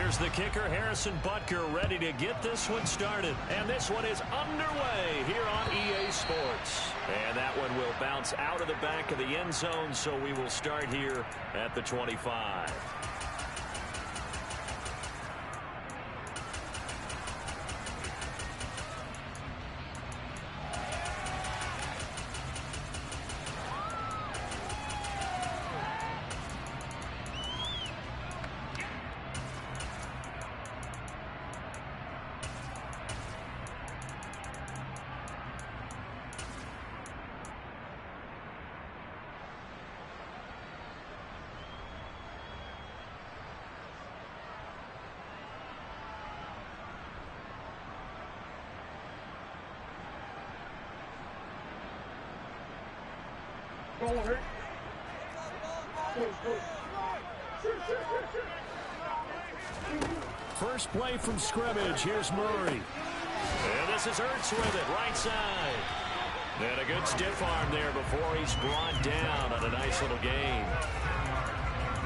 Here's the kicker, Harrison Butker, ready to get this one started. And this one is underway here on EA Sports. And that one will bounce out of the back of the end zone, so we will start here at the 25. First play from scrimmage. Here's Murray. And this is Ertz with it, right side. And a good stiff arm there before he's brought down on a nice little gain.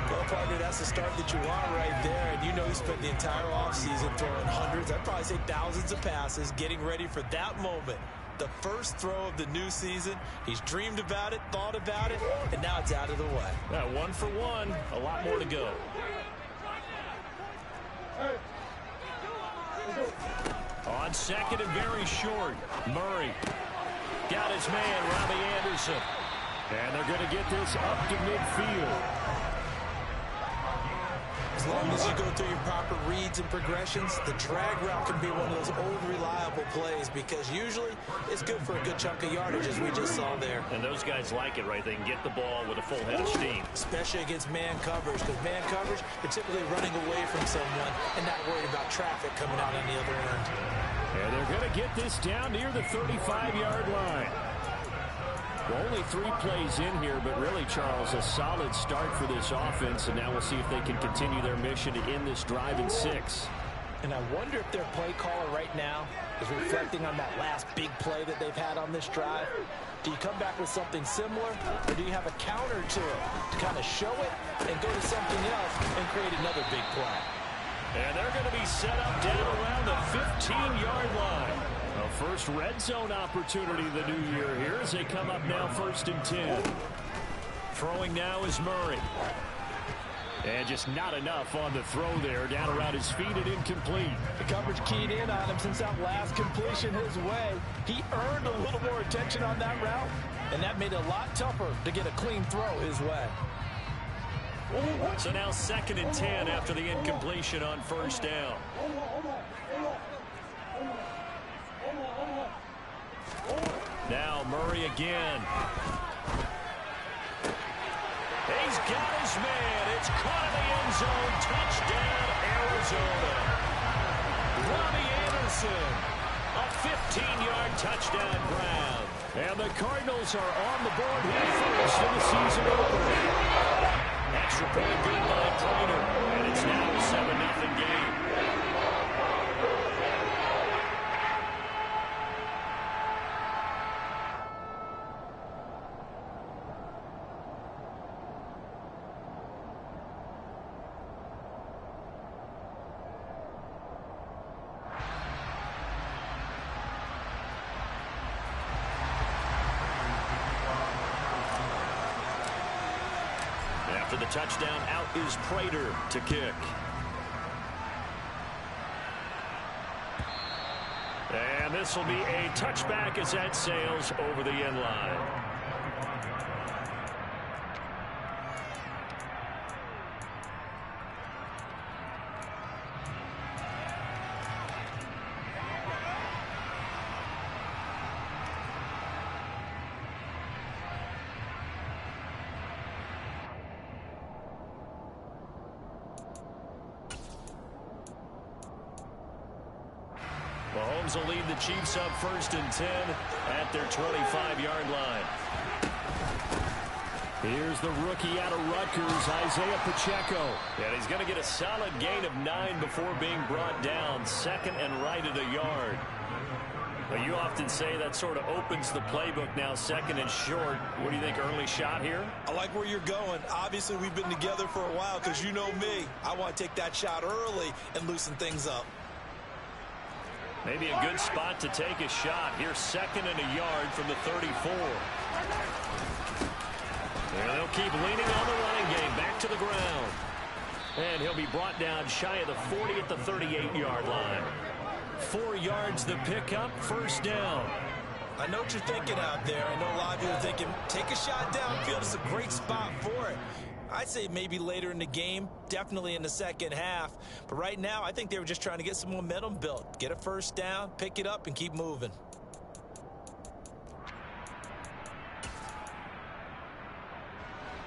Well, partner, that's the start that you want right there. And you know he spent the entire offseason throwing hundreds, I'd probably say thousands of passes, getting ready for that moment. The first throw of the new season. He's dreamed about it, thought about it, and now it's out of the way. 1 for 1. A lot more to go. On second and very short, Murray got his man, Robbie Anderson. And they're going to get this up to midfield. As long as you go through your proper reads and progressions, the drag route can be one of those old reliable plays because usually it's good for a good chunk of yardage, as we just saw there. And those guys like it, right? They can get the ball with a full head of steam. Especially against man coverage, because man coverage, they're typically running away from someone and not worried about traffic coming out on the other end. And they're going to get this down near the 35-yard line. Well, only 3 plays in here, but really, Charles, a solid start for this offense, and now we'll see if they can continue their mission to end this drive in 6. And I wonder if their play caller right now is reflecting on that last big play that they've had on this drive. Do you come back with something similar, or do you have a counter to it to kind of show it and go to something else and create another big play? And they're going to be set up down around the 15-yard line. A first red zone opportunity the new year here as they come up now 1st and 10. Throwing now is Murray. And just not enough on the throw there. Down around his feet and incomplete. The coverage keyed in on him since that last completion his way. He earned a little more attention on that route, and that made it a lot tougher to get a clean throw his way. So now 2nd and 10 after the incompletion on 1st down. Now Murray again. He's got his man. It's caught in the end zone. Touchdown, Arizona. Robbie Anderson. A 15-yard touchdown grab. And the Cardinals are on the board here first in the season opener. Extra point good by Prater. And it's now a 7-0 game. After the touchdown, out is Prater to kick. And this will be a touchback as that sails over the end line. Mahomes will lead the Chiefs up 1st and 10 at their 25-yard line. Here's the rookie out of Rutgers, Isaiah Pacheco. And he's going to get a solid gain of 9 before being brought down. 2nd and right at a yard. Well, you often say that sort of opens the playbook now, second and short. What do you think, early shot here? I like where you're going. Obviously, we've been together for a while because you know me. I want to take that shot early and loosen things up. Maybe a good spot to take a shot. Here's second and a yard from the 34. And they'll keep leaning on the running game. Back to the ground. And he'll be brought down shy of the 40 at the 38-yard line. 4 yards the pickup, first down. I know what you're thinking out there. I know a lot of you are thinking, take a shot downfield. It's a great spot for it. I'd say maybe later in the game, definitely in the second half. But right now, I think they were just trying to get some momentum built. Get a first down, pick it up, and keep moving.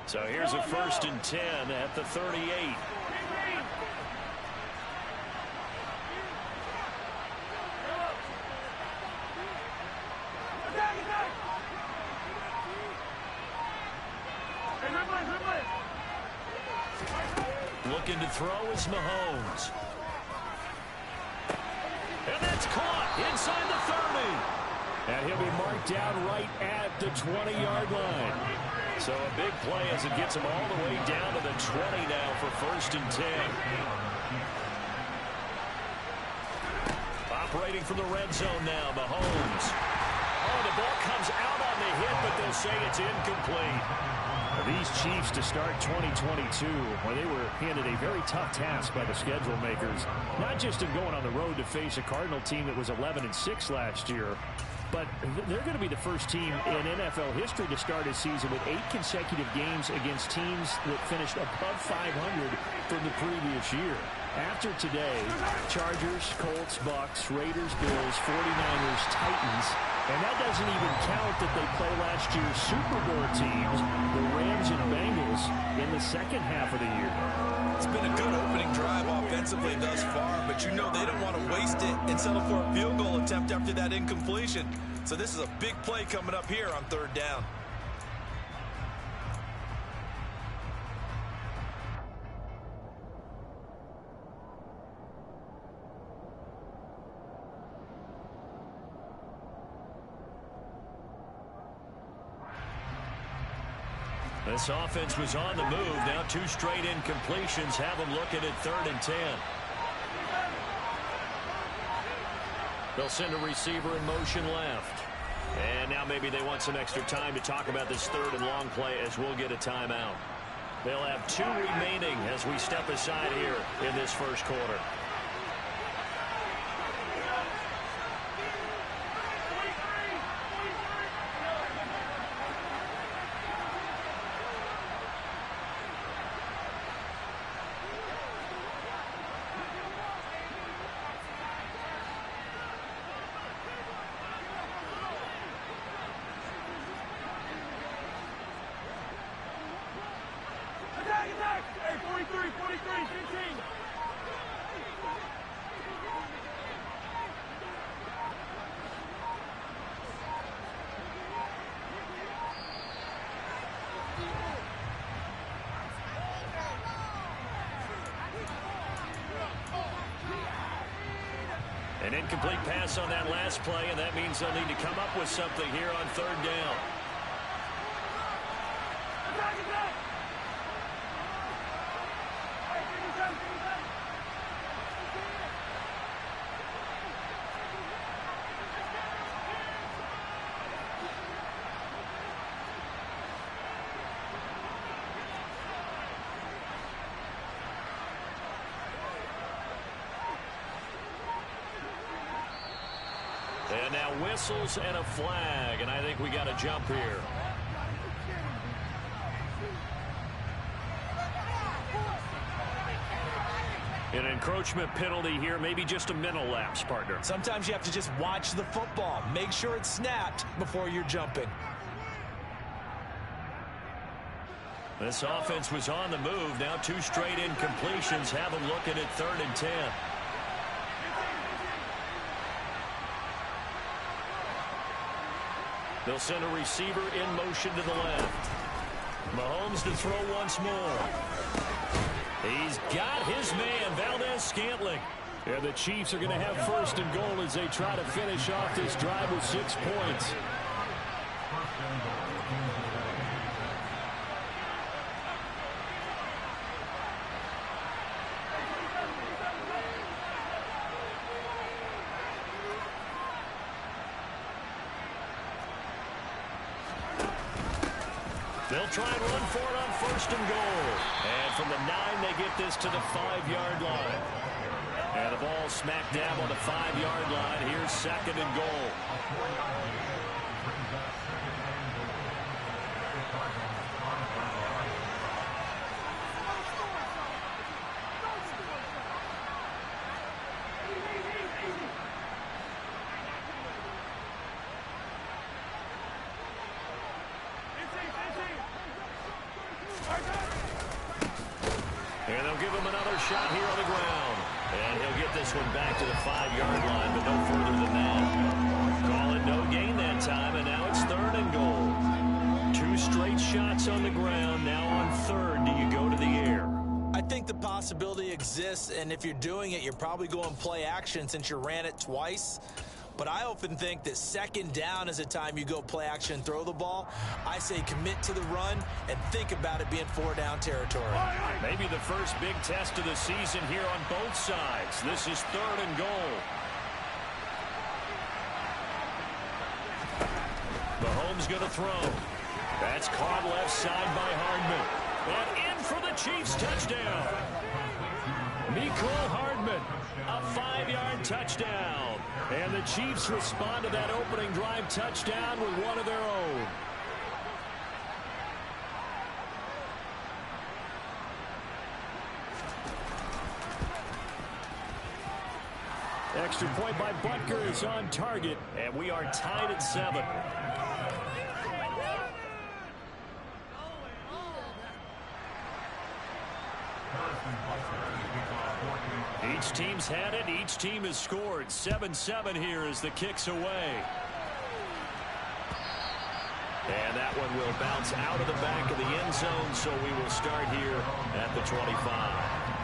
So here's a first and 10 at the 38. Looking to throw is Mahomes. And that's caught inside the 30. And he'll be marked down right at the 20-yard line. So a big play as it gets him all the way down to the 20 now for first and 10. Operating from the red zone now, Mahomes. Oh, the ball comes out on the hit, but they'll say it's incomplete. These Chiefs to start 2022, well, they were handed a very tough task by the schedule makers, not just in going on the road to face a Cardinal team that was 11-6 last year, but they're going to be the first team in NFL history to start a season with 8 consecutive games against teams that finished above 500 from the previous year. After today, Chargers, Colts, Bucks, Raiders, Bills, 49ers, Titans, and that doesn't even count that they play last year's Super Bowl teams, the Rams and Bengals, in the second half of the year. It's been a good opening drive offensively thus far, but you know they don't want to waste it and settle for a field goal attempt after that incompletion. So this is a big play coming up here on third down. This offense was on the move. Now 2 straight incompletions have them looking at third and 10. They'll send a receiver in motion left. And now maybe they want some extra time to talk about this third and long play as we'll get a timeout. They'll have 2 remaining as we step aside here in this first quarter. An incomplete pass on that last play, and that means they'll need to come up with something here on third down. And now whistles and a flag, and I think we got a jump here. An encroachment penalty here, maybe just a mental lapse, partner. Sometimes you have to just watch the football. Make sure it's snapped before you're jumping. This offense was on the move. Now 2 straight incompletions have them looking at third and 10. They'll send a receiver in motion to the left. Mahomes to throw once more. He's got his man, Valdez-Scantling. And the Chiefs are going to have first and goal as they try to finish off this drive with 6 points. They'll try and run for it on first and goal. And from the 9, they get this to the 5-yard line. And the ball smack dab on the 5-yard line. Here's second and goal. And they'll give him another shot here on the ground. And he'll get this one back to the 5-yard line, but no further than that. Call it no gain that time, and now it's third and goal. 2 straight shots on the ground. Now on third, do you go to the air? I think the possibility exists, and if you're doing it, you're probably going play action since you ran it twice. But I often think that second down is a time you go play action and throw the ball. I say commit to the run and think about it being 4-down territory. Maybe the first big test of the season here on both sides. This is third and goal. Mahomes going to throw. That's caught left side by Hardman. And in for the Chiefs touchdown. Mecole Hardman, a 5-yard touchdown. And the Chiefs respond to that opening drive touchdown with one of their own. Extra point by Butker is on target, and we are tied at 7. Each team's had it. Each team has scored. 7-7 here as the kick's away. And that one will bounce out of the back of the end zone, so we will start here at the 25.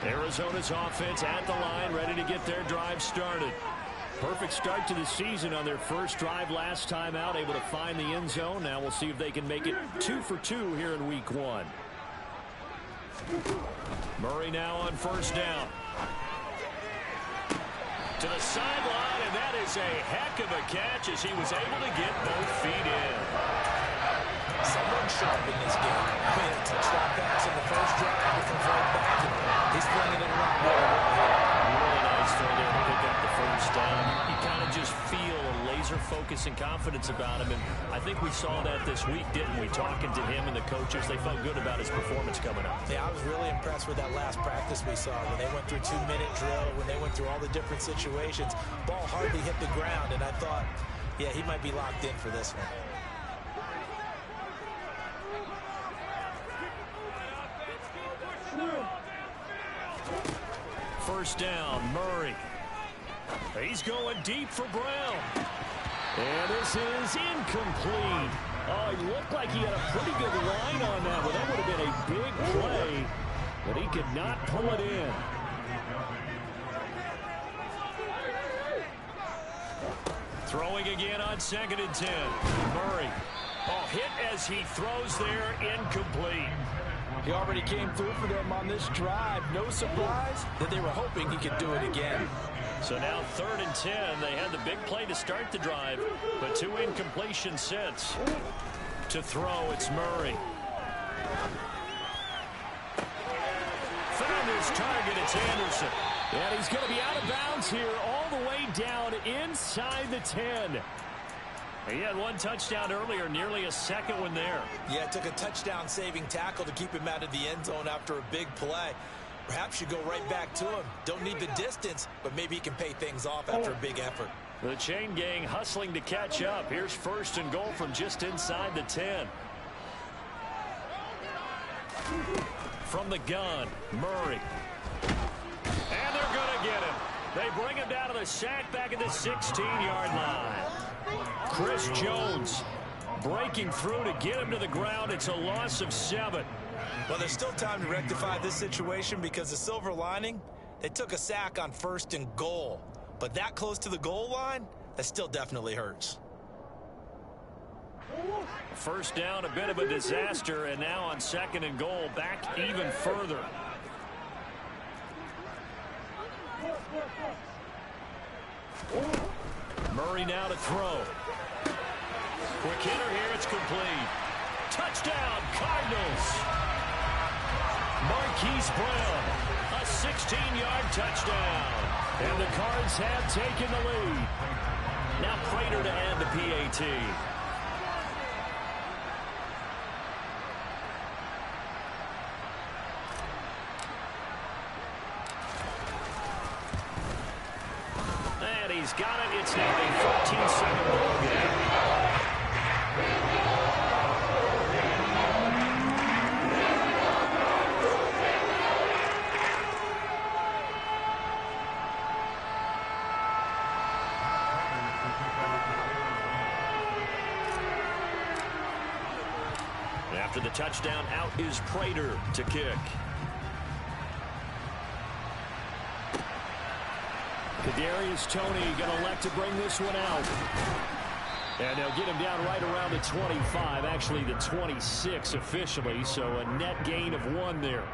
Arizona's offense at the line, ready to get their drive started. Perfect start to the season on their first drive last time out, able to find the end zone. Now we'll see if they can make it 2 for 2 here in week 1. Murray now on first down. To the sideline, and that is a heck of a catch as he was able to get both feet in. Someone sharp in this game. I mean, a touchdown pass in the first drive, comes right back, and he's flinging it around. Really nice throw there to pick up the first down. You kind of just feel a laser focus and confidence about him, and I think we saw that this week, didn't we? Talking to him and the coaches, they felt good about his performance coming up. Yeah, I was really impressed with that last practice we saw when they went through 2-minute drill, when they went through all the different situations. Ball hardly hit the ground, and I thought, yeah, he might be locked in for this one. First down, Murray. He's going deep for Brown. And this is incomplete. Oh, he looked like he had a pretty good line on that, but that would have been a big play. But he could not pull it in. Throwing again on 2nd and 10. Murray. Oh, hit as he throws there, incomplete. He already came through for them on this drive. No surprise that they were hoping he could do it again. So now 3rd and 10. They had the big play to start the drive, but 2 incompletions since. To throw, it's Murray. Found his target, it's Anderson. And he's going to be out of bounds here all the way down inside the 10. He had 1 touchdown earlier, nearly a second one there. Yeah, it took a touchdown-saving tackle to keep him out of the end zone after a big play. Perhaps you go right back to him. Don't need the distance, but maybe he can pay things off after a big effort. The chain gang hustling to catch up. Here's first and goal from just inside the 10. From the gun, Murray. And they're going to get him. They bring him down to the sack back at the 16-yard line. Chris Jones breaking through to get him to the ground. It's a loss of 7. Well, there's still time to rectify this situation because the silver lining, they took a sack on first and goal. But that close to the goal line, that still definitely hurts. First down, a bit of a disaster, and now on second and goal, back even further. Murray now to throw. Quick hitter here, it's complete. Touchdown, Cardinals. Marquise Brown, a 16-yard touchdown. And the Cards have taken the lead. Now Prater to add the PAT. And he's got it. It's now a 14-second ball game. After the touchdown, out is Prater to kick. Kadarius Toney going to elect to bring this one out. And they'll get him down right around the 25, actually the 26 officially, so a net gain of 1 there.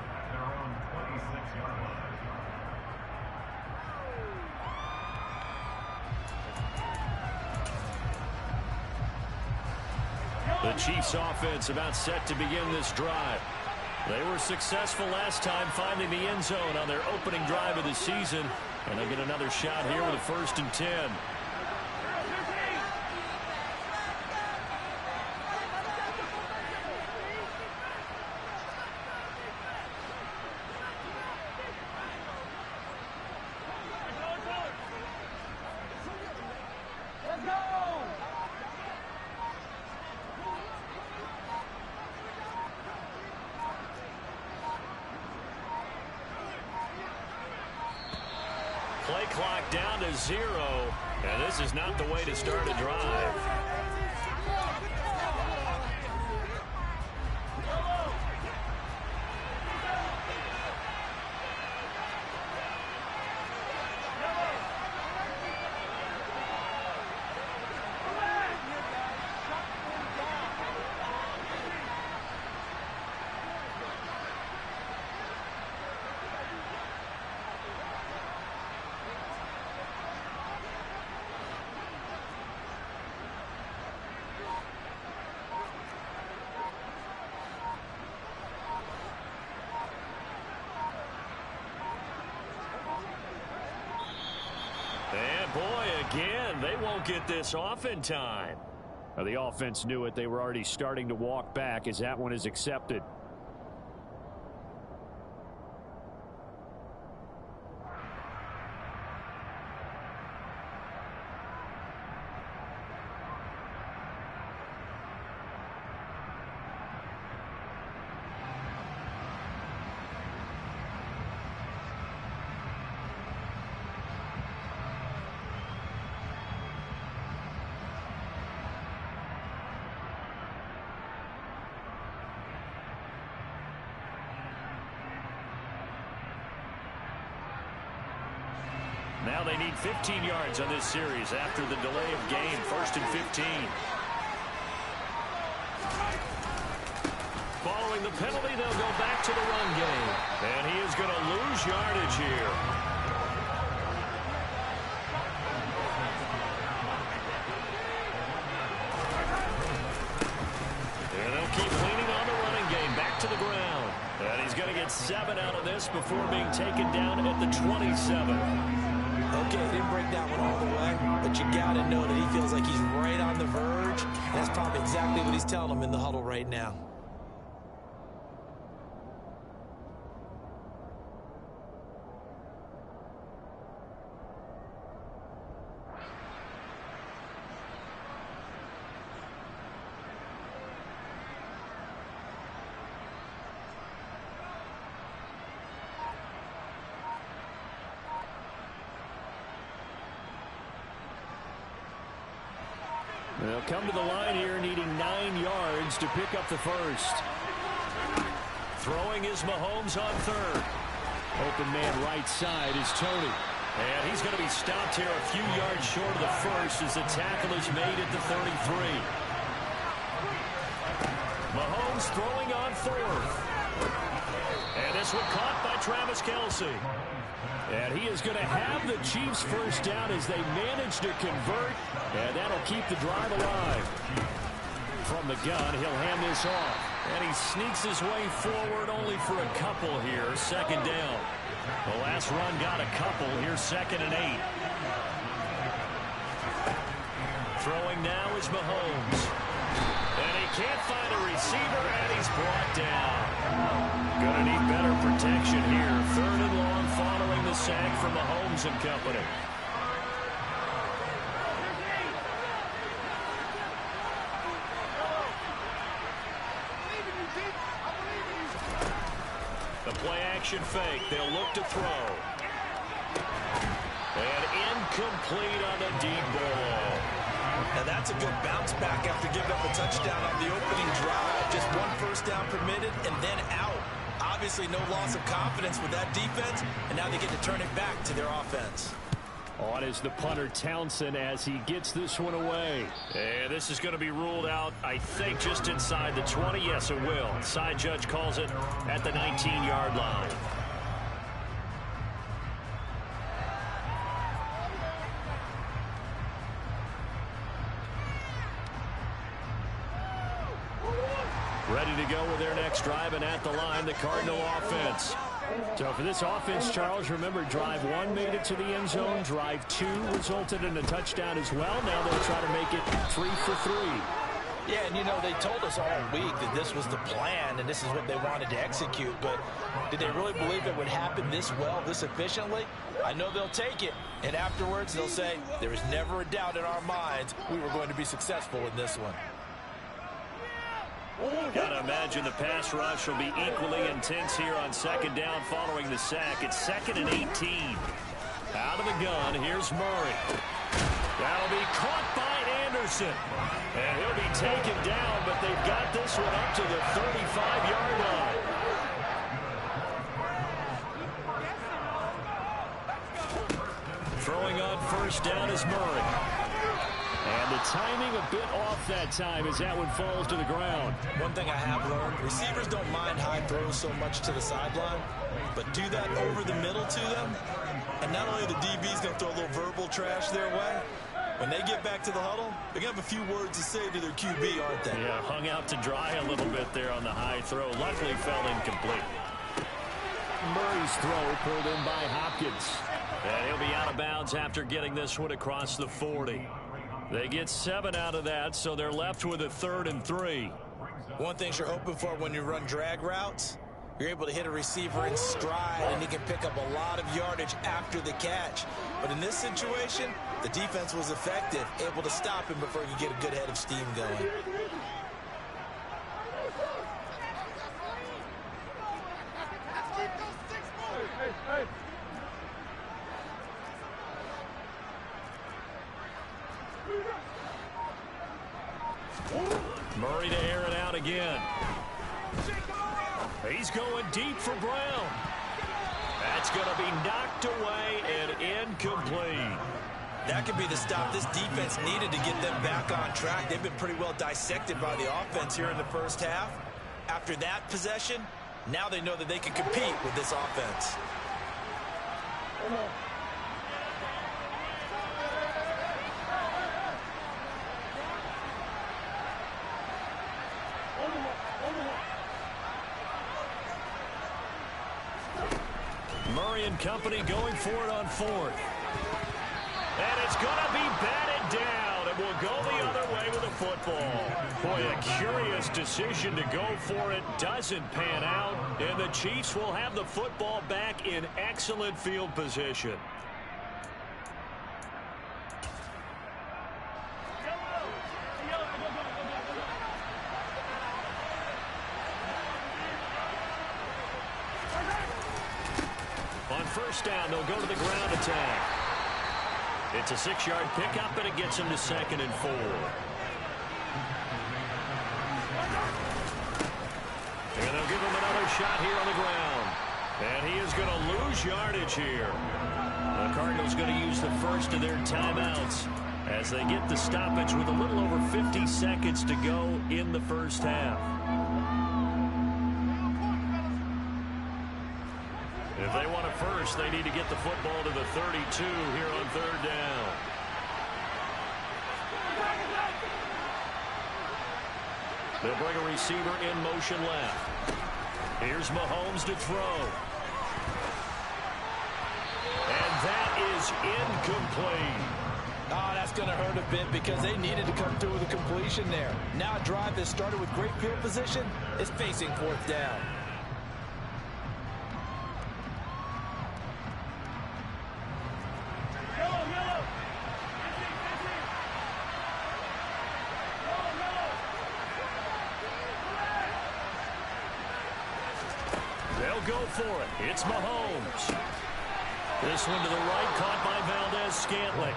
The Chiefs offense about set to begin this drive. They were successful last time finding the end zone on their opening drive of the season. And they'll get another shot here with a first and 10. Play clock down to 0, and this is not the way to start a drive. And boy, again, they won't get this off in time. Now, the offense knew it. They were already starting to walk back as that one is accepted. Now they need 15 yards on this series after the delay of game. First and 15. Following the penalty, they'll go back to the run game. And he is going to lose yardage here. And they'll keep leaning on the running game. Back to the ground. And he's going to get 7 out of this before being taken down at the 27. Okay, he didn't break that one all the way, but you got to know that he feels like he's right on the verge. And that's probably exactly what he's telling him in the huddle right now. They'll come to the line here needing 9 yards to pick up the first. Throwing is Mahomes on third. Open man right side is Tony. And he's going to be stopped here a few yards short of the first as the tackle is made at the 33. Mahomes throwing on fourth. And this one caught by Travis Kelce. And he is going to have the Chiefs first down as they manage to convert. And that'll keep the drive alive. From the gun, he'll hand this off. And he sneaks his way forward only for a couple here. Second down. The last run got a couple. Here's 2nd and 8. Throwing now is Mahomes. And he can't find a receiver, and he's brought down. Gonna need better protection here. 3rd and long following the sack from Mahomes and company. The play-action fake. They'll look to throw. And incomplete on the deep ball. Now that's a good bounce back after giving up a touchdown on the opening drive. Just 1 first down permitted and then out. Obviously no loss of confidence with that defense, and now they get to turn it back to their offense. On is the punter Townsend as he gets this one away. And this is going to be ruled out, I think, just inside the 20. Yes, it will. Side judge calls it at the 19-yard line. Ready to go with their next drive, and at the line, the Cardinal offense. So for this offense, Charles, remember, drive 1 made it to the end zone. Drive 2 resulted in a touchdown as well. Now they'll try to make it 3 for 3. Yeah, and you know, they told us all week that this was the plan and this is what they wanted to execute. But did they really believe it would happen this well, this efficiently? I know they'll take it. And afterwards, they'll say, there was never a doubt in our minds we were going to be successful in this one. Gotta imagine the pass rush will be equally intense here on 2nd down following the sack. It's 2nd and 18. Out of the gun, here's Murray. That'll be caught by Anderson. And he'll be taken down, but they've got this one up to the 35-yard line. Throwing on first down is Murray. And the timing a bit off that time as that one falls to the ground. One thing I have learned, receivers don't mind high throws so much to the sideline, but do that over the middle to them, and not only the DB's going to throw a little verbal trash their way, when they get back to the huddle, they're going to have a few words to say to their QB, aren't they? Yeah, hung out to dry a little bit there on the high throw. Luckily fell incomplete. Murray's throw pulled in by Hopkins. And he'll be out of bounds after getting this one across the 40. They get 7 out of that, so they're left with a 3rd and 3. One thing you're hoping for when you run drag routes, you're able to hit a receiver in stride, and he can pick up a lot of yardage after the catch. But in this situation, the defense was effective, able to stop him before he could get a good head of steam going. Murray to air it out again. He's going deep for Brown. That's going to be knocked away and incomplete. That could be the stop this defense needed to get them back on track. They've been pretty well dissected by the offense here in the first half. After that possession, now they know that they can compete with this offense. Murray and company going for it on 4th. And it's going to be batted down, and will go the other way with the football. Boy, a curious decision to go for it. Doesn't pan out, and the Chiefs will have the football back in excellent field position. On first down, they'll go to the ground attack. It's a 6-yard pickup, and it gets them to 2nd and 4. give him another shot here on the ground. And he is going to lose yardage here. The Cardinals going to use the first of their timeouts as they get the stoppage with a little over 50 seconds to go in the first half. If they want a first, they need to get the football to the 32 here on third down. They'll bring a receiver in motion left. Here's Mahomes to throw. And that is incomplete. Oh, that's going to hurt a bit because they needed to come through with a completion there. Now a drive that started with great field position is facing fourth down. Go for it. It's Mahomes. This one to the right, caught by Valdez-Scantling.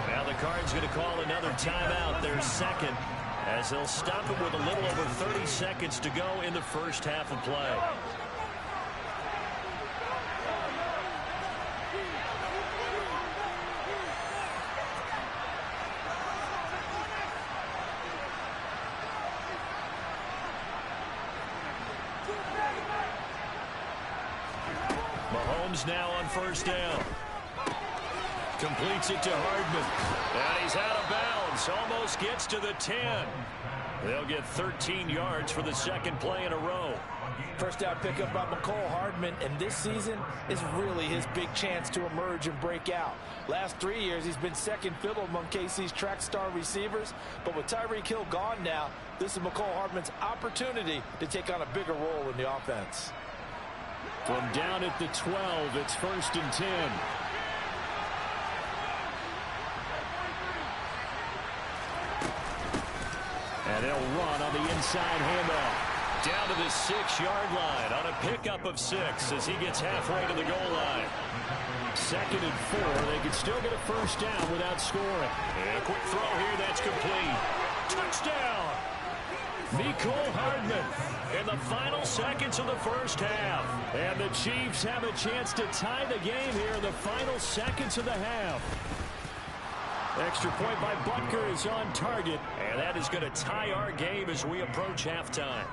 Now the Cards going to call another timeout, their second, as they'll stop it with a little over 30 seconds to go in the first half of play. Now on first down. Completes it to Hardman. And he's out of bounds. Almost gets to the 10. They'll get 13 yards for the second play in a row. First down pickup by McCole Hardman, and this season is really his big chance to emerge and break out. Last 3 years, he's been second fiddle among KC's track star receivers, but with Tyreek Hill gone now, this is McCole Hardman's opportunity to take on a bigger role in the offense. From down at the 12, it's 1st and 10. And they'll run on the inside handoff. Down to the 6-yard line on a pickup of 6 as he gets halfway to the goal line. 2nd and 4. They can still get a first down without scoring. And a quick throw here that's complete. Touchdown! McCole Hardman in the final seconds of the first half. And the Chiefs have a chance to tie the game here in the final seconds of the half. Extra point by Butker is on target, and that is going to tie our game as we approach halftime.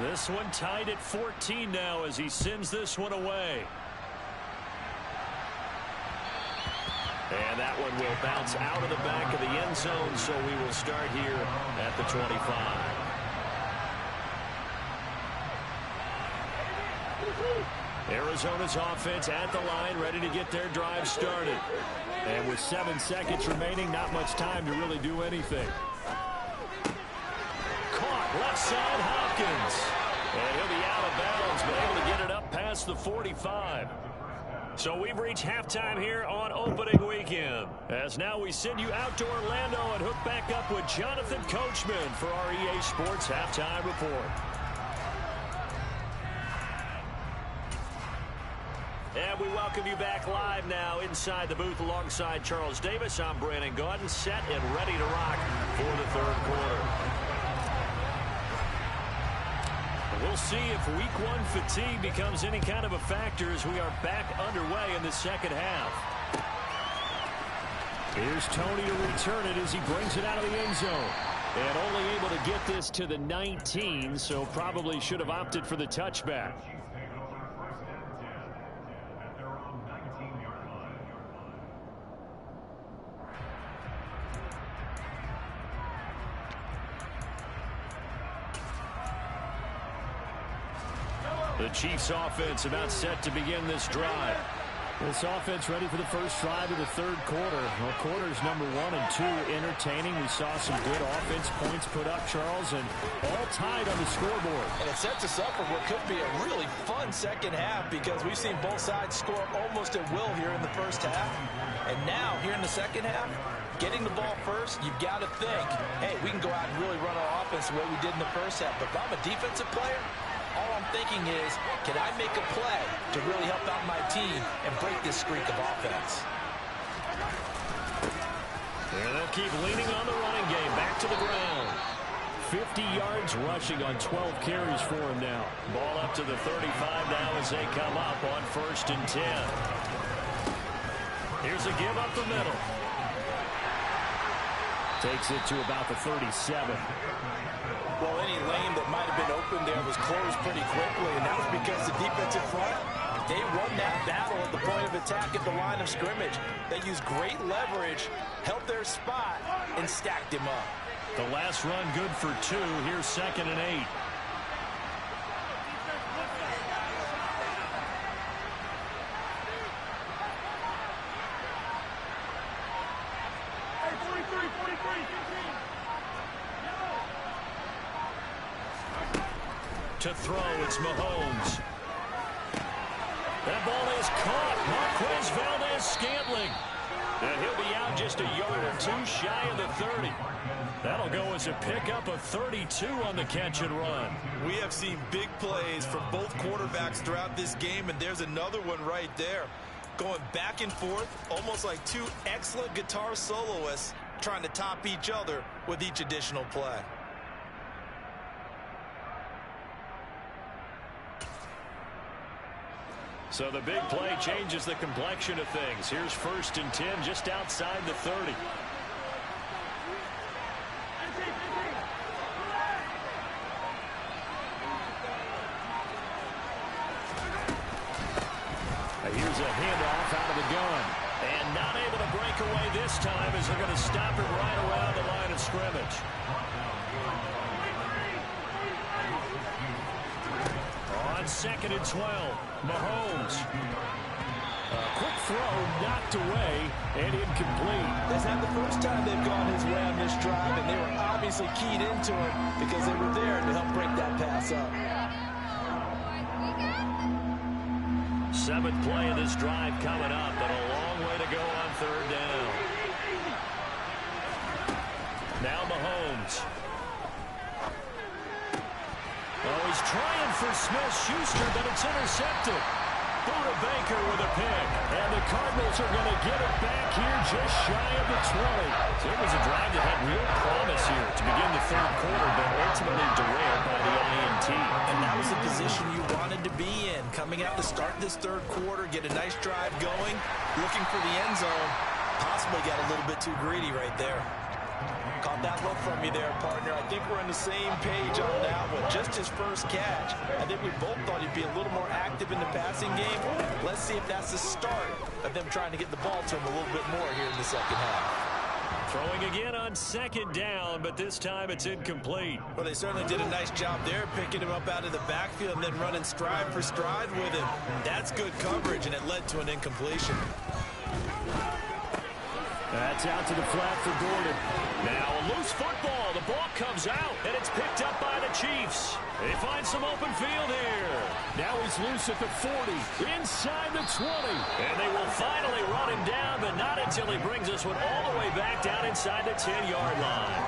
This one tied at 14 now as he sends this one away. And that one will bounce out of the back of the end zone, so we will start here at the 25. Arizona's offense at the line, ready to get their drive started. And with 7 seconds remaining, not much time to really do anything. Caught left side, Hopkins. And he'll be out of bounds, but able to get it up past the 45. So we've reached halftime here on opening weekend. As now we send you out to Orlando and hook back up with Jonathan Coachman for our EA Sports Halftime Report. And we welcome you back live now inside the booth alongside Charles Davis. I'm Brandon Gaudin, set and ready to rock for the third quarter. We'll see if week 1 fatigue becomes any kind of a factor as we are back underway in the second half. Here's Tony to return it as he brings it out of the end zone. And only able to get this to the 19, so probably should have opted for the touchback. The Chiefs offense about set to begin this drive. This offense ready for the first drive of the third quarter. Well, quarters number 1 and 2 entertaining. We saw some good offense points put up, Charles, and all tied on the scoreboard. And it sets us up for what could be a really fun second half because we've seen both sides score almost at will here in the first half. And now, here in the second half, getting the ball first, you've got to think, hey, we can go out and really run our offense the way we did in the first half. But if I'm a defensive player, all I'm thinking is, can I make a play to really help out my team and break this streak of offense? And they'll keep leaning on the running game. Back to the ground. 50 yards rushing on 12 carries for him now. Ball up to the 35 now as they come up on 1st and 10. Here's a give up the middle. Takes it to about the 37. Well, any lane that might have been open there was closed pretty quickly, and that was because the defensive front, they won that battle at the point of attack at the line of scrimmage. They used great leverage, held their spot, and stacked him up. The last run good for 2. Here's 2nd and 8. To throw, it's Mahomes. That ball is caught. Marquez Valdez-Scantling. And he'll be out just a yard or 2 shy of the 30. That'll go as a pickup of 32 on the catch and run. We have seen big plays from both quarterbacks throughout this game, and there's another one right there. Going back and forth, almost like 2 excellent guitar soloists trying to top each other with each additional play. So the big play changes the complexion of things. Here's 1st and 10 just outside the 30. Here's a handoff out of the gun. And not able to break away this time as they're going to stop him right around the line of scrimmage. On 2nd and 12, Mahomes. A quick throw knocked away and incomplete. That's not the first time they've gone his way on this drive, and they were obviously keyed into him because they were there to help break that pass up. 7th play of this drive coming up, but a long way to go on 3rd down. Now Mahomes. Oh, he's trying for Smith-Schuster, but it's intercepted. Buda Baker with a pick. And the Cardinals are going to get it back here just shy of the 20. So it was a drive that had real promise here to begin the third quarter, but ultimately derailed by the INT. And that was the position you wanted to be in. Coming out to start this third quarter, get a nice drive going, looking for the end zone. Possibly got a little bit too greedy right there. Caught that look from you there, partner. I think we're on the same page on that one. Just his first catch. I think we both thought he'd be a little more active in the passing game. Let's see if that's the start of them trying to get the ball to him a little bit more here in the second half. Throwing again on 2nd down, but this time it's incomplete. Well, they certainly did a nice job there, picking him up out of the backfield and then running stride for stride with him. That's good coverage, and it led to an incompletion. That's out to the flat for Gordon. Now a loose football. The ball comes out, and it's picked up by the Chiefs. They find some open field here. Now he's loose at the 40, inside the 20. And they will finally run him down, but not until he brings this one all the way back down inside the 10-yard line.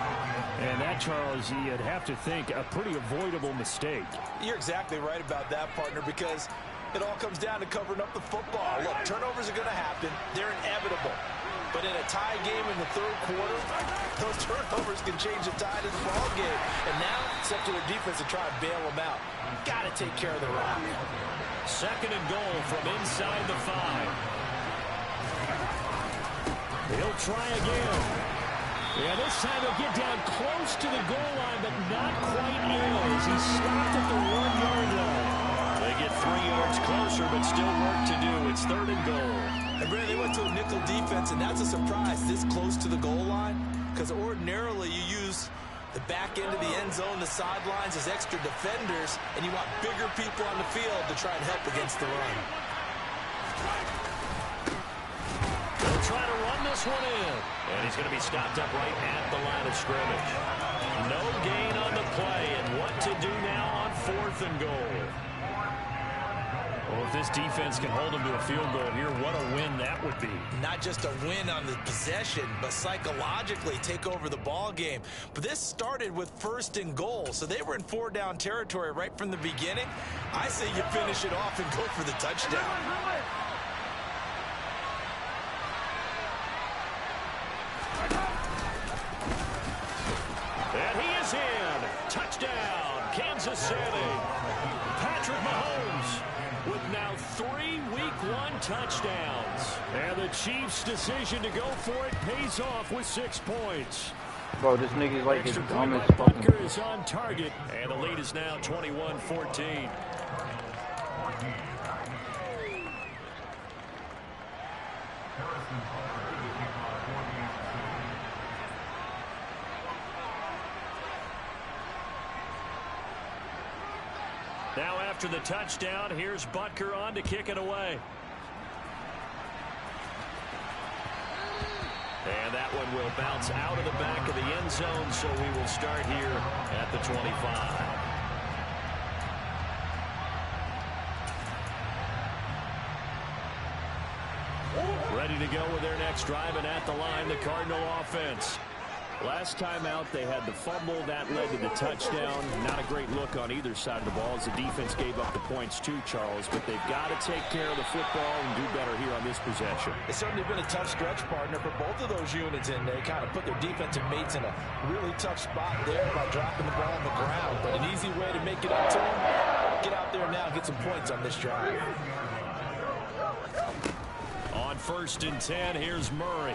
And that, Charles, you'd have to think a pretty avoidable mistake. You're exactly right about that, partner, because it all comes down to covering up the football. Look, turnovers are going to happen. They're inevitable. But in a tie game in the third quarter, those turnovers can change the tide of the ball game. And now it's up to their defense to try and bail them out. Got to take care of the rock. 2nd and goal from inside the 5. He'll try again. Yeah, this time he'll get down close to the goal line, but not quite in as he stopped at the 1-yard line. They get 3 yards closer, but still work to do. It's 3rd and goal. And Brandon, they went to a nickel defense, and that's a surprise this close to the goal line, because ordinarily you use the back end of the end zone, the sidelines as extra defenders, and you want bigger people on the field to try and help against the run. try to run this one in. And he's going to be stopped up right at the line of scrimmage. No gain on the play, and what to do now on 4th and goal. Well, if this defense can hold them to a field goal here, what a win that would be. Not just a win on the possession, but psychologically take over the ball game. But this started with 1st and goal, so they were in 4-down territory right from the beginning. I say you finish it off and go for the touchdown. And he is in. Touchdown, Kansas City. Patrick Mahomes with now 3 Week 1 touchdowns. And the Chiefs' decision to go for it pays off with 6 points. Bro, this nigga's like his dumbest fucking. Butker is on target, and the lead is now 21-14. Now after the touchdown, here's Butker on to kick it away. And that one will bounce out of the back of the end zone, so we will start here at the 25. Ready to go with their next drive, and at the line, the Cardinal offense. Last time out, they had the fumble. That led to the touchdown. Not a great look on either side of the ball as the defense gave up the points too, Charles. But they've got to take care of the football and do better here on this possession. It's certainly been a tough stretch, partner, for both of those units, and they kind of put their defensive mates in a really tough spot there by dropping the ball on the ground. But an easy way to make it up to them, get out there now and get some points on this drive. On 1st and 10, here's Murray.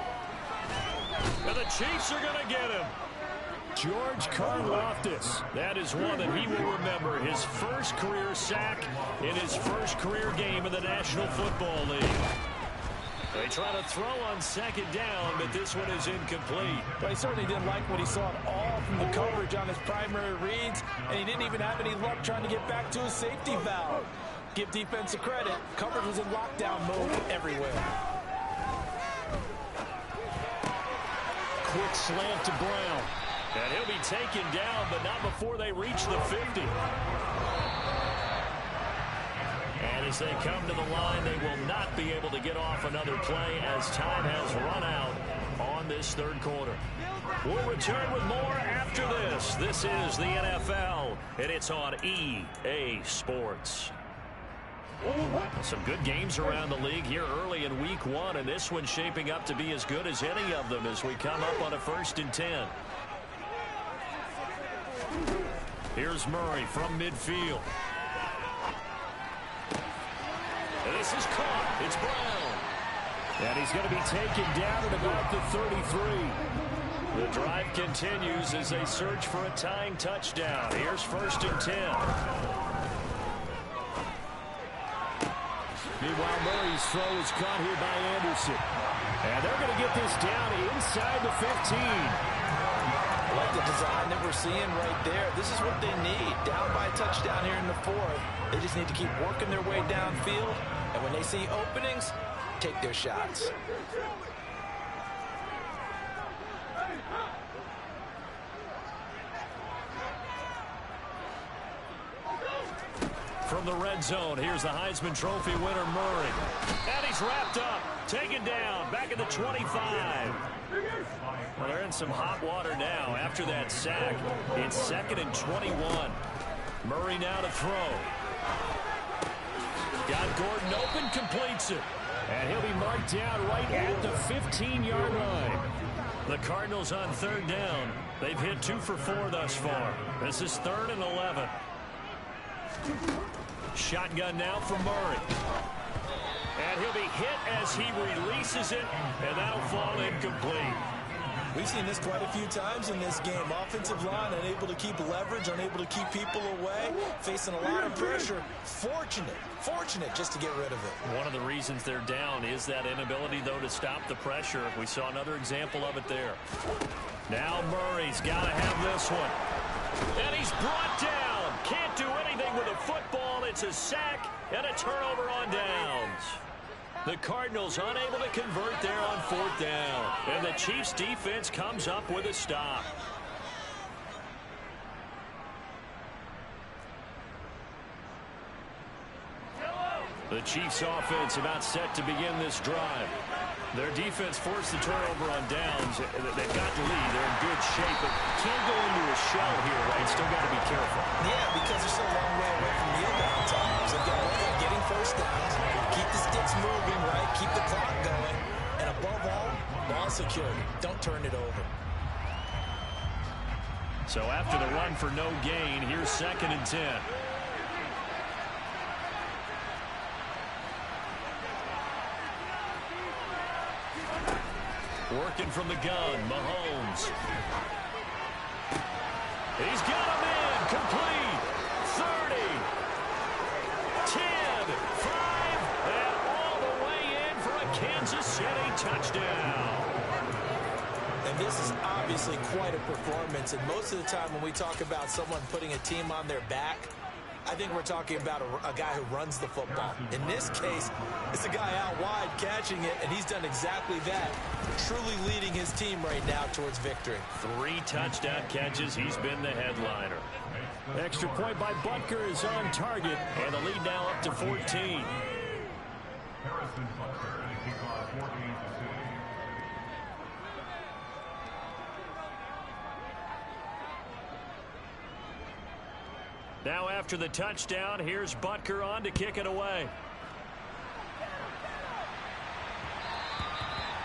And the Chiefs are going to get him. George Karlaftis. That is one that he will remember. His first career sack in his first career game in the National Football League. They try to throw on 2nd down, but this one is incomplete. But he certainly didn't like what he saw at all from the coverage on his primary reads, and he didn't even have any luck trying to get back to his safety valve. Give defense a credit. Coverage was in lockdown mode everywhere. Quick slant to Brown. And he'll be taken down, but not before they reach the 50. And as they come to the line, they will not be able to get off another play as time has run out on this 3rd quarter. We'll return with more after this. This is the NFL, and it's on EA Sports. Some good games around the league here early in Week 1, and this one's shaping up to be as good as any of them as we come up on a 1st and 10. Here's Murray from midfield. And this is caught. It's Brown. And he's going to be taken down at about the 33. The drive continues as they search for a tying touchdown. Here's 1st and 10. Meanwhile, Murray's throw is caught here by Anderson. And they're going to get this down inside the 15. I like the design that we're seeing right there. This is what they need. Down by a touchdown here in the 4th. They just need to keep working their way downfield. And when they see openings, take their shots. From the red zone, here's the Heisman Trophy winner, Murray. And he's wrapped up, taken down, back at the 25. Well, they're in some hot water now after that sack. It's 2nd and 21. Murray now to throw. Got Gordon open, completes it. And he'll be marked down right at the 15-yard line. The Cardinals on 3rd down. They've hit 2 for 4 thus far. This is 3rd and 11. Shotgun now for Murray. And he'll be hit as he releases it, and that'll fall incomplete. We've seen this quite a few times in this game. Offensive line unable to keep leverage, unable to keep people away, facing a lot of pressure. Fortunate just to get rid of it. One of the reasons they're down is that inability, though, to stop the pressure. We saw another example of it there. Now Murray's got to have this one. And he's brought down. Can't do anything with a football. It's a sack and a turnover on downs. The Cardinals unable to convert there on 4th down. And the Chiefs defense comes up with a stop. The Chiefs offense about set to begin this drive. Their defense forced the turnover on downs. They've got the lead. They're in good shape, but can't go into a shell here, right? Still got to be careful. Yeah, because they're still a long way away from kneel down times. They've got to work on getting first downs, keep the sticks moving, right? Keep the clock going. And above all, ball security. Don't turn it over. So after the run for no gain, here's 2nd and 10. Working from the gun, Mahomes. He's got him in, complete. 30, 10, 5, and all the way in for a Kansas City touchdown. And this is obviously quite a performance. And most of the time when we talk about someone putting a team on their back, I think we're talking about a guy who runs the football. In this case, it's a guy out wide catching it, and he's done exactly that. Truly leading his team right now towards victory. 3 touchdown catches. He's been the headliner. Extra point by Butker is on target, and the lead now up to 14. Now after the touchdown, here's Butker on to kick it away.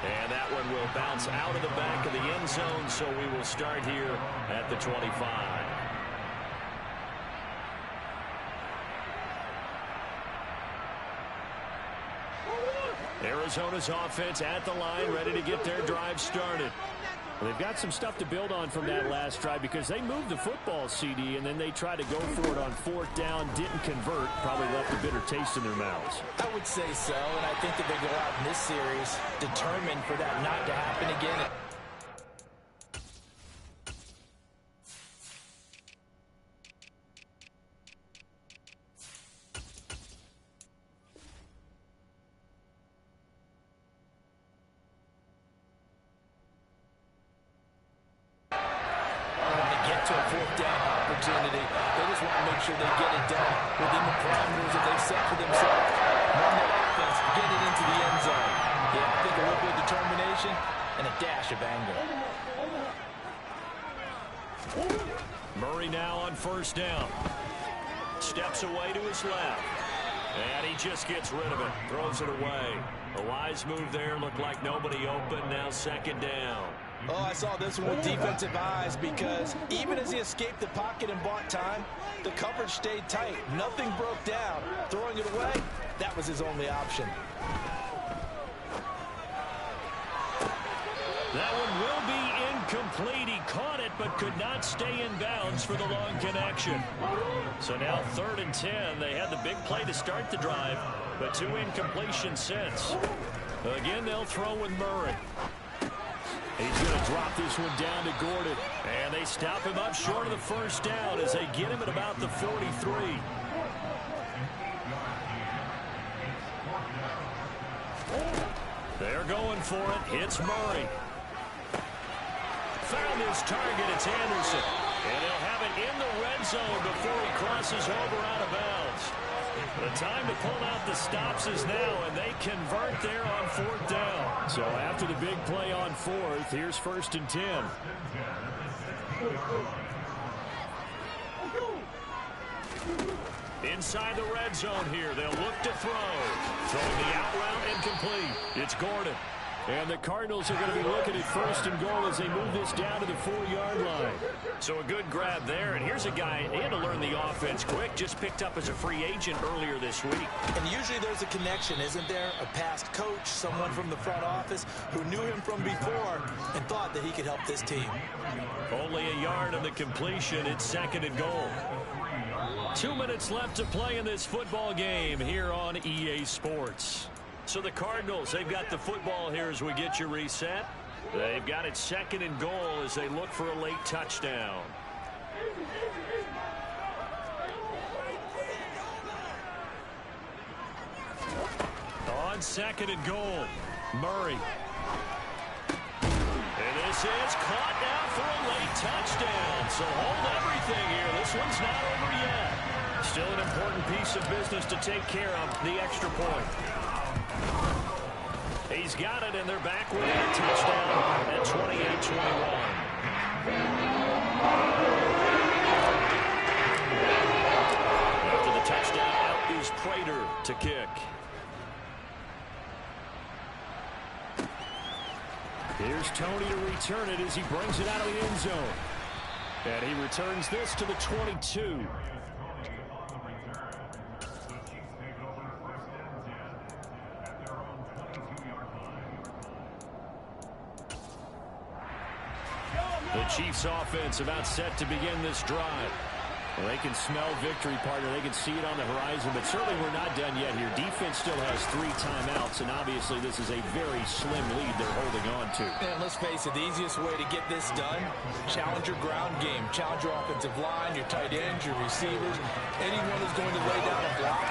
And that one will bounce out of the back of the end zone, so we will start here at the 25. Arizona's offense at the line, ready to get their drive started. Well, they've got some stuff to build on from that last drive because they moved the football, CD, and then they tried to go for it on 4th down, didn't convert, probably left a bitter taste in their mouths. I would say so, and I think that they go out in this series determined for that not to happen again. To a 4th down opportunity. They just want to make sure they get it done within the parameters that they've set for themselves. Run their offense, get it into the end zone. Yeah, I think a little bit of determination and a dash of anger. Murray now on 1st down. Steps away to his left. And he just gets rid of it. Throws it away. A wise move there. Looked like nobody open. Now 2nd down. Oh, I saw this one with defensive eyes because even as he escaped the pocket and bought time, the coverage stayed tight. Nothing broke down. Throwing it away, that was his only option. That one will be incomplete. He caught it but could not stay in bounds for the long connection. So now 3rd and 10. They had the big play to start the drive, but 2 incompletions since. Again, they'll throw with Murray. He's going to drop this one down to Gordon. And they stop him up short of the 1st down as they get him at about the 43. They're going for it. Hits Murray. Found his target. It's Anderson. And he'll have it in the red zone before he crosses over out of bounds. The time to pull out the stops is now, and they convert there on 4th down. So after the big play on 4th, here's 1st and 10. Inside the red zone here, they'll look to throw. Throwing the out route incomplete. It's Gordon. And the Cardinals are going to be looking at 1st and goal as they move this down to the 4-yard line. So a good grab there. And here's a guy, he had to learn the offense quick. Just picked up as a free agent earlier this week. And usually there's a connection, isn't there? A past coach, someone from the front office who knew him from before and thought that he could help this team. Only a yard on the completion. It's 2nd and goal. 2 minutes left to play in this football game here on EA Sports. So the Cardinals, they've got the football here as we get you reset. They've got it 2nd and goal as they look for a late touchdown. On on 2nd and goal. Murray. And this is caught now for a late touchdown. So hold everything here. This one's not over yet. Still an important piece of business to take care of, the extra point. He's got it, and they're back with a touchdown at 28-21. After the touchdown, out is Prater to kick. Here's Tony to return it as he brings it out of the end zone. And he returns this to the 22. The Chiefs offense about set to begin this drive. Well, they can smell victory, partner. They can see it on the horizon, but certainly we're not done yet here. Defense still has 3 timeouts, and obviously this is a very slim lead they're holding on to. And let's face it, the easiest way to get this done, challenge your ground game. Challenge your offensive line, your tight ends, your receivers. Anyone who's going to lay down a block,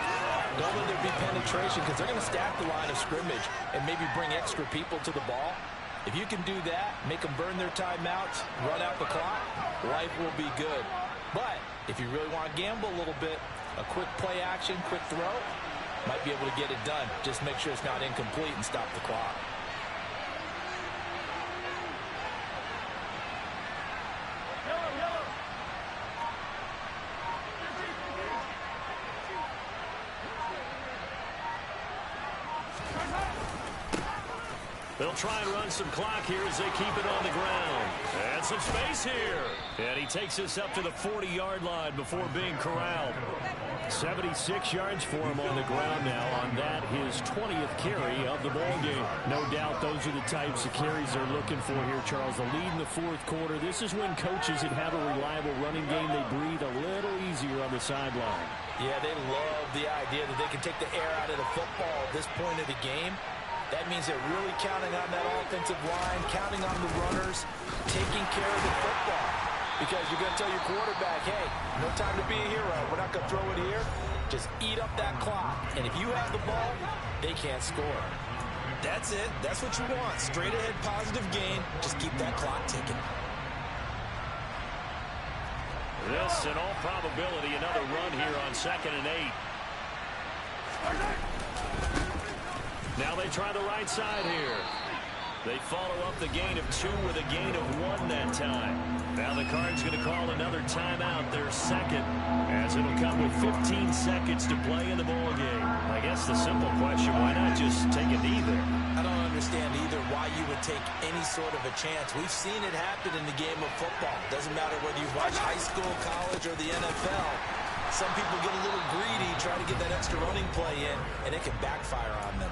don't let there be penetration because they're going to stack the line of scrimmage and maybe bring extra people to the ball. If you can do that, make them burn their timeouts, run out the clock, life will be good. But if you really want to gamble a little bit, a quick play action, quick throw, might be able to get it done. Just make sure it's not incomplete and stop the clock. They'll try and run some clock here as they keep it on the ground. And some space here. And he takes this up to the 40-yard line before being corralled. 76 yards for him on the ground now on that, his 20th carry of the ball game. No doubt those are the types of carries they're looking for here, Charles. The lead in the 4th quarter. This is when coaches that have a reliable running game, they breathe a little easier on the sideline. Yeah, they love the idea that they can take the air out of the football at this point of the game. That means they're really counting on that offensive line, counting on the runners, taking care of the football. Because you're going to tell your quarterback, hey, no time to be a hero. We're not going to throw it here. Just eat up that clock. And if you have the ball, they can't score. That's it. That's what you want. Straight ahead positive gain. Just keep that clock ticking. This, in all probability, another run here on 2nd and 8. Now they try the right side here. They follow up the gain of 2 with a gain of 1 that time. Now the Cards going to call another timeout, their 2nd, as it'll come with 15 seconds to play in the ball game. I guess the simple question, why not just take a knee there? I don't understand either why you would take any sort of a chance. We've seen it happen in the game of football. Doesn't matter whether you watch high school, college, or the NFL. Some people get a little greedy, try to get that extra running play in, and it can backfire on them.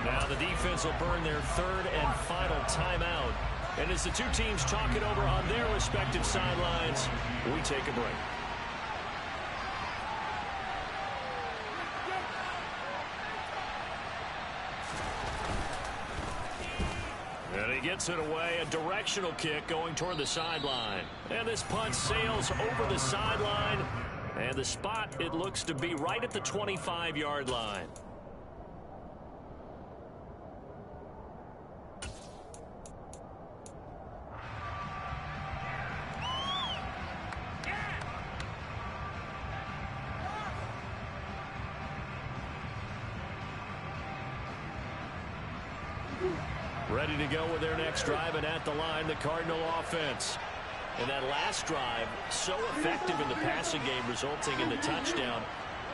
Now the defense will burn their 3rd and final timeout. And as the two teams talk it over on their respective sidelines, we take a break. And he gets it away, a directional kick going toward the sideline. And this punt sails over the sideline. And the spot, it looks to be right at the 25-yard line. Ready to go with their next drive, and at the line, the Cardinal offense. And that last drive, so effective in the passing game, resulting in the touchdown.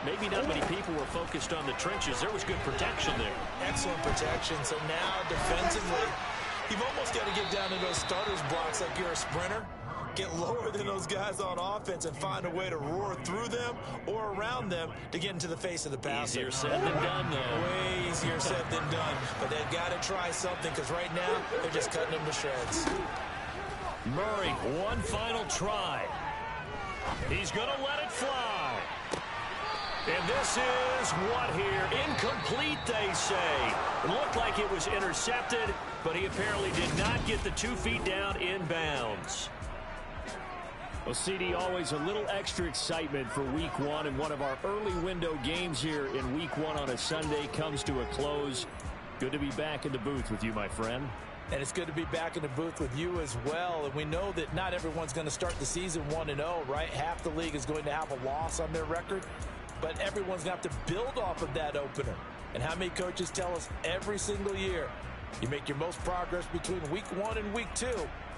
Maybe not many people were focused on the trenches. There was good protection there. Excellent protection. So now, defensively, you've almost got to get down to those starters blocks like you're a sprinter. Get lower than those guys on offense and find a way to roar through them or around them to get into the face of the passer. Easier said than done, though. Way easier said than done. But they've got to try something because right now they're just cutting them to shreds. Murray, one final try. He's going to let it fly. And this is what here? Incomplete, they say. It looked like it was intercepted, but he apparently did not get the 2 feet down in bounds. Well, CD, always a little extra excitement for week one, and one of our early window games here in week one on a Sunday comes to a close. Good to be back in the booth with you, my friend. And it's good to be back in the booth with you as well. And we know that not everyone's going to start the season 1-0, right? Half the league is going to have a loss on their record, but everyone's going to have to build off of that opener. And how many coaches tell us every single year, you make your most progress between week one and week two.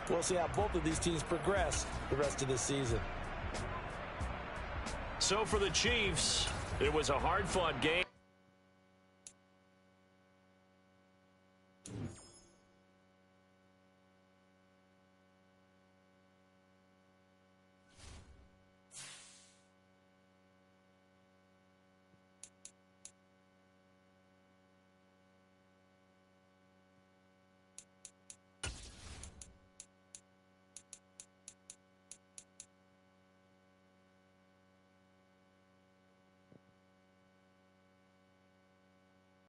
We'll see how both of these teams progress the rest of this season. So for the Chiefs, it was a hard-fought game.